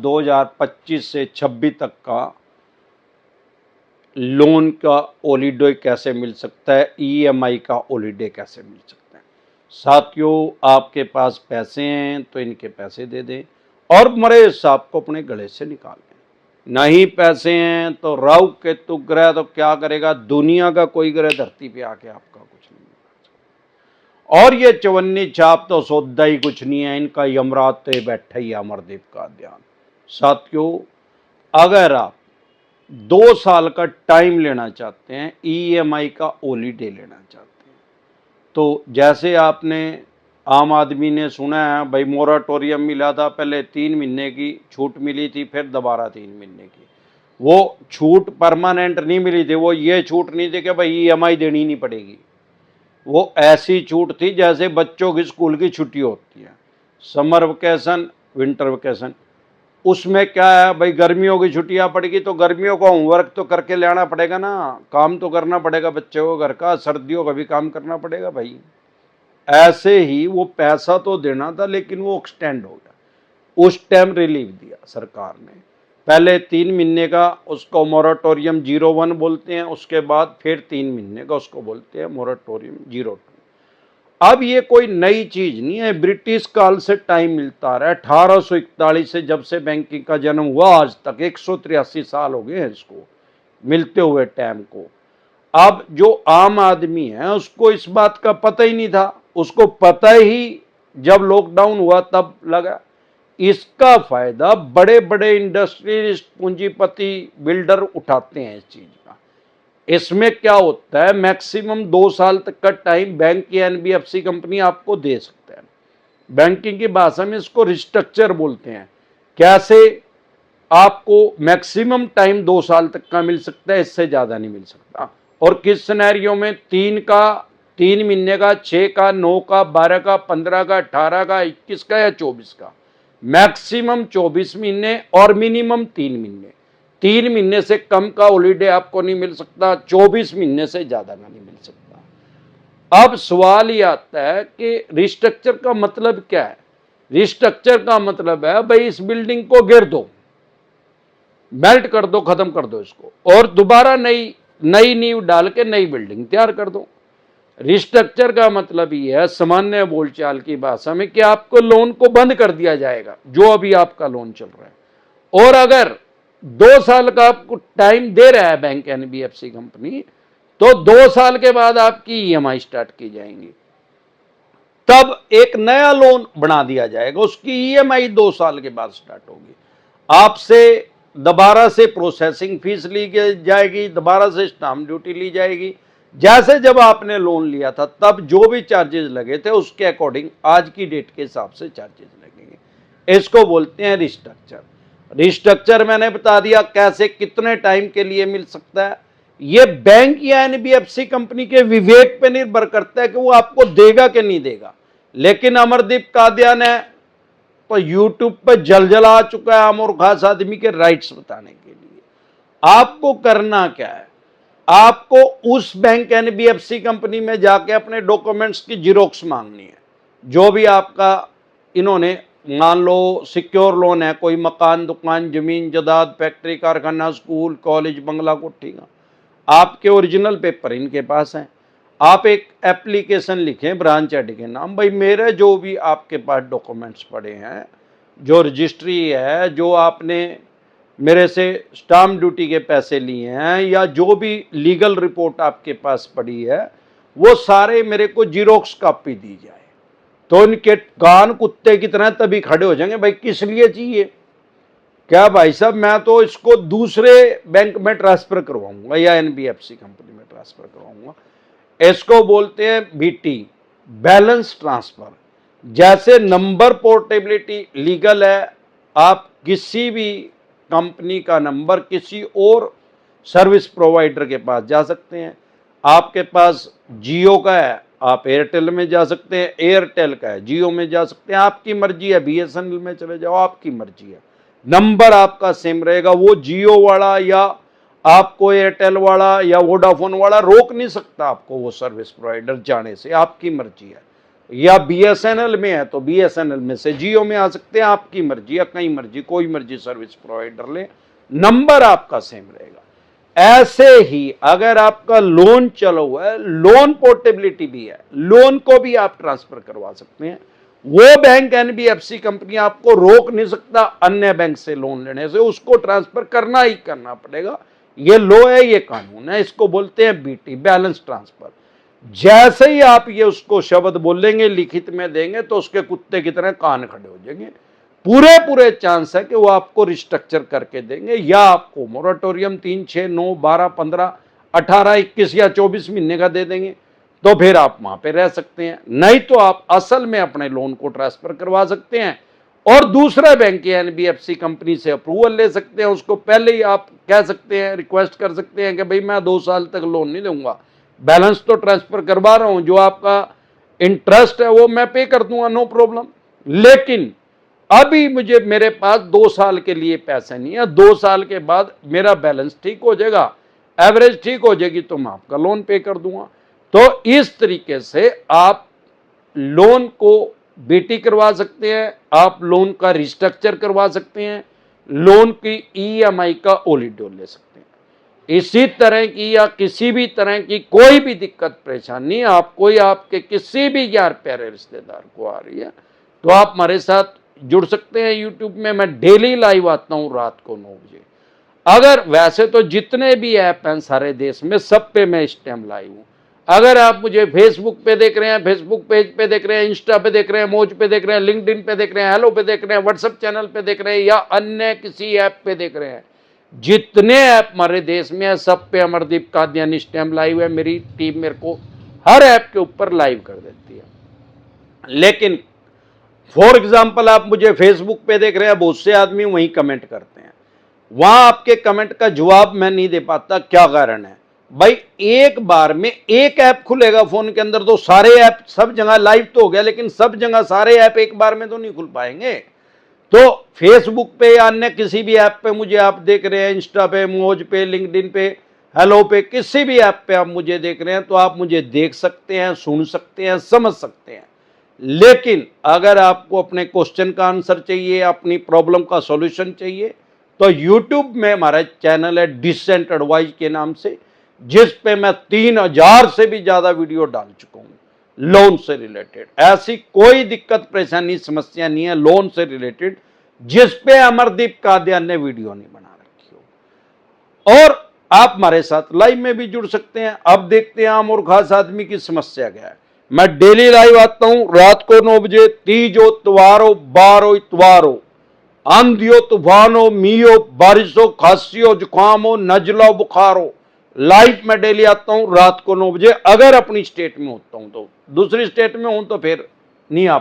2025 से 26 तक का लोन का हॉलीडे कैसे मिल सकता है, ईएमआई का हॉलीडे कैसे मिल सकता है। साथियों, आपके पास पैसे हैं तो इनके पैसे दे दें और मरे सांप को अपने गले से निकाल दें। नहीं पैसे हैं तो राहु केतु ग्रह तो क्या करेगा, दुनिया का कोई ग्रह धरती पे आके आपका कुछ नहीं करेगा। और ये चवन्नी छाप तो सौदा ही कुछ नहीं है, इनका यमराज तो बैठा ही अमरदीप का ध्यान। साथियों, अगर आप 2 साल का टाइम लेना चाहते हैं, ईएमआई का हॉलीडे लेना चाहते हैं, तो जैसे आपने आम आदमी ने सुना है भाई मोराटोरियम मिला था, पहले 3 महीने की छूट मिली थी, फिर दोबारा 3 महीने की। वो छूट परमानेंट नहीं मिली थी, वो ये छूट नहीं थी कि भाई ईएमआई देनी नहीं पड़ेगी। वो ऐसी छूट थी जैसे बच्चों की स्कूल की छुट्टी होती है, समर वेकेशन, विंटर वेकेशन। उसमें क्या है भाई, गर्मियों की छुट्टियां पड़ेगी तो गर्मियों का होमवर्क तो करके लाना पड़ेगा ना, काम तो करना पड़ेगा बच्चों को घर का, सर्दियों का भी काम करना पड़ेगा भाई। ऐसे ही वो पैसा तो देना था लेकिन वो एक्सटेंड हो गया। उस टाइम रिलीफ दिया सरकार ने, पहले 3 महीने का उसको मोराटोरियम 01 बोलते हैं, उसके बाद फिर 3 महीने का उसको बोलते हैं मोराटोरियम 02। अब ये कोई नई चीज नहीं है, ब्रिटिश काल से टाइम मिलता रहा है। 1841 से जब से बैंकिंग का जन्म हुआ आज तक 183 साल हो गए हैं इसको मिलते हुए टाइम को। अब जो आम आदमी है उसको इस बात का पता ही नहीं था, उसको पता ही जब लॉकडाउन हुआ तब लगा। इसका फायदा बड़े बड़े इंडस्ट्रियलिस्ट, पूंजीपति, बिल्डर उठाते हैं इस चीज का। इसमें क्या होता है, मैक्सिमम 2 साल तक का टाइम बैंक या एनबीएफसी कंपनी आपको दे सकता है। बैंकिंग की भाषा में इसको रिस्ट्रक्चर बोलते हैं। कैसे आपको मैक्सिमम टाइम 2 साल तक का मिल सकता है, इससे ज्यादा नहीं मिल सकता। और किस सिनेरियो में, 3 महीने का, 6 का, 9 का, 12 का, 15 का, 18 का, 21 का या 24 का, मैक्सिमम 24 महीने और मिनिमम 3 महीने। 3 महीने से कम का हॉलीडे आपको नहीं मिल सकता, 24 महीने से ज्यादा का नहीं मिल सकता। अब सवाल ये आता है कि रिस्ट्रक्चर का मतलब क्या है। रिस्ट्रक्चर का मतलब है भाई इस बिल्डिंग को गिर दो, मेल्ट कर दो, खत्म कर दो इसको, और दोबारा नई नींव डाल के नई बिल्डिंग तैयार कर दो। रिस्ट्रक्चर का मतलब ये है सामान्य बोलचाल की भाषा में कि आपको लोन को बंद कर दिया जाएगा जो अभी आपका लोन चल रहा है। और अगर 2 साल का आपको टाइम दे रहा है बैंक एनबीएफसी कंपनी, तो 2 साल के बाद आपकी ईएमआई स्टार्ट की जाएंगी, तब एक नया लोन बना दिया जाएगा, उसकी ईएमआई 2 साल के बाद स्टार्ट होगी। आपसे दोबारा से प्रोसेसिंग फीस ली जाएगी, दोबारा से स्टाम्प ड्यूटी ली जाएगी। जैसे जब आपने लोन लिया था तब जो भी चार्जेस लगे थे उसके अकॉर्डिंग आज की डेट के हिसाब से चार्जेस लगेंगे। इसको बोलते हैं रिस्ट्रक्चर। रिस्ट्रक्चर मैंने बता दिया कैसे, कितने टाइम के लिए मिल सकता है। ये बैंक या एनबीएफसी कंपनी के विवेक पे निर्भर करता है कि वो आपको देगा कि नहीं देगा। लेकिन अमरदीप कादियान है तो यूट्यूब पर जलजला चुका है आम और खास आदमी के राइट्स बताने के लिए। आपको करना क्या है, आपको उस बैंक एनबीएफसी कंपनी में जाके अपने डॉक्यूमेंट्स की जीरोक्स मांगनी है। जो भी आपका इन्होंने, मान लो सिक्योर लोन है, कोई मकान, दुकान, जमीन जायदाद, फैक्ट्री, कारखाना, स्कूल, कॉलेज, बंगला, कोठी का, आपके ओरिजिनल पेपर इनके पास हैं। आप एक एप्लीकेशन लिखें ब्रांच हेड के नाम, भाई मेरे जो भी आपके पास डॉक्यूमेंट्स पड़े हैं, जो रजिस्ट्री है, जो आपने मेरे से स्टाम्प ड्यूटी के पैसे लिए हैं, या जो भी लीगल रिपोर्ट आपके पास पड़ी है, वो सारे मेरे को जीरोक्स कॉपी दी जाए। तो इनके कान कुत्ते की तरह तभी खड़े हो जाएंगे, भाई किस लिए चाहिए, क्या भाई साहब मैं तो इसको दूसरे बैंक में ट्रांसफर करवाऊंगा या एनबीएफसी कंपनी में ट्रांसफर करवाऊंगा। इसको बोलते हैं बीटी, बैलेंस ट्रांसफर। जैसे नंबर पोर्टेबिलिटी लीगल है, आप किसी भी कंपनी का नंबर किसी और सर्विस प्रोवाइडर के पास जा सकते हैं। आपके पास जियो का है, आप एयरटेल में जा सकते हैं, एयरटेल का है जियो में जा सकते हैं, आपकी मर्जी है। बीएसएनएल में चले जाओ, आपकी मर्जी है। नंबर आपका सेम रहेगा, वो जियो वाला या आपको एयरटेल वाला या वोडाफोन वाला रोक नहीं सकता आपको वो सर्विस प्रोवाइडर जाने से, आपकी मर्जी है। या बीएसएनएल में है तो बीएसएनएल में से जियो में आ सकते हैं, आपकी मर्जी या कहीं मर्जी कोई मर्जी सर्विस प्रोवाइडर ले, नंबर आपका सेम रहेगा। ऐसे ही अगर आपका लोन चला हुआ है, लोन पोर्टेबिलिटी भी है, लोन को भी आप ट्रांसफर करवा सकते हैं। वो बैंक एनबीएफसी कंपनी आपको रोक नहीं सकता अन्य बैंक से लोन लेने से, उसको ट्रांसफर करना ही करना पड़ेगा। ये लॉ है, ये कानून है, इसको बोलते हैं बीटी, बैलेंस ट्रांसफर। जैसे ही आप ये उसको शब्द बोलेंगे, लिखित में देंगे, तो उसके कुत्ते की तरह कान खड़े हो जाएंगे। पूरे चांस है कि वो आपको रिस्ट्रक्चर करके देंगे या आपको मोरेटोरियम 3, 6, 9, 12, 15, 18, 21 या 24 महीने का दे देंगे, तो फिर आप वहां पे रह सकते हैं। नहीं तो आप असल में अपने लोन को ट्रांसफर करवा सकते हैं और दूसरे बैंक की एनबीएफसी कंपनी से अप्रूवल ले सकते हैं। उसको पहले ही आप कह सकते हैं, रिक्वेस्ट कर सकते हैं कि भाई मैं 2 साल तक लोन नहीं दूंगा, बैलेंस तो ट्रांसफर करवा रहा हूं, जो आपका इंटरेस्ट है वो मैं पे कर दूंगा, नो प्रॉब्लम, लेकिन अभी मुझे मेरे पास 2 साल के लिए पैसे नहीं है, 2 साल के बाद मेरा बैलेंस ठीक हो जाएगा, एवरेज ठीक हो जाएगी, तो मैं आपका लोन पे कर दूंगा। तो इस तरीके से आप लोन को बीटी करवा सकते हैं, आप लोन का रिस्ट्रक्चर करवा सकते हैं, लोन की ईएमआई का ओलिडो ले सकते हैं। इसी तरह की या किसी भी तरह की कोई भी दिक्कत परेशानी आपको या आपके किसी भी यार प्यारे रिश्तेदार को आ रही है, तो आप हमारे साथ जुड़ सकते हैं। यूट्यूब में मैं डेली लाइव आता हूं रात को 9 बजे। अगर वैसे तो जितने भी ऐप हैं सारे देश में, सब पे मैं इस टाइम लाइव हूं। अगर आप मुझे फेसबुक पे देख रहे हैं, फेसबुक पेज पे देख रहे हैं, इंस्टा पे देख रहे हैं, मौज पे देख रहे हैं, लिंक्डइन पे देख रहे हैं, हेलो पे देख रहे हैं, व्हाट्सएप चैनल पे देख रहे हैं या अन्य किसी ऐप पे देख रहे हैं, जितने ऐप हमारे देश में है सब पे अमरदीप कादियानी इस टाइम लाइव है। मेरी टीम मेरे को हर ऐप के ऊपर लाइव कर देती है। लेकिन फॉर एग्जाम्पल आप मुझे फेसबुक पे देख रहे हैं, बहुत से आदमी वहीं कमेंट करते हैं, वहां आपके कमेंट का जवाब मैं नहीं दे पाता। क्या कारण है भाई? एक बार में एक ऐप खुलेगा फोन के अंदर तो सारे ऐप सब जगह लाइव तो हो गया, लेकिन सब जगह सारे ऐप एक बार में तो नहीं खुल पाएंगे। तो फेसबुक पे या अन्य किसी भी ऐप पे मुझे आप देख रहे हैं, इंस्टा पे, मौज पे, लिंक्डइन पे, हेलो पे, किसी भी ऐप पे आप मुझे देख रहे हैं, तो आप मुझे देख सकते हैं, सुन सकते हैं, समझ सकते हैं। लेकिन अगर आपको अपने क्वेश्चन का आंसर चाहिए, अपनी प्रॉब्लम का सॉल्यूशन चाहिए, तो यूट्यूब में हमारा चैनल है डिसेंट एडवाइस के नाम से, जिस पे मैं 3000 से भी ज्यादा वीडियो डाल चुका हूं लोन से रिलेटेड। ऐसी कोई दिक्कत परेशानी समस्या नहीं है लोन से रिलेटेड जिस पे अमरदीप कादियान ने वीडियो नहीं बना रखी हो। और आप हमारे साथ लाइव में भी जुड़ सकते हैं। अब देखते हैं आम और खास आदमी की समस्या क्या है। मैं डेली लाइव आता हूं रात को 9 बजे, तीजो, त्वारो, बारो, इतवारो, आंधियो, तूफानो, मीहो, बारिशो, खांसियो, जुकामो, नजलो, बुखारो, लाइव में डेली आता हूं रात को 9 बजे। अगर अपनी स्टेट में होता हूं तो, दूसरी स्टेट में हूं तो फिर नहीं आ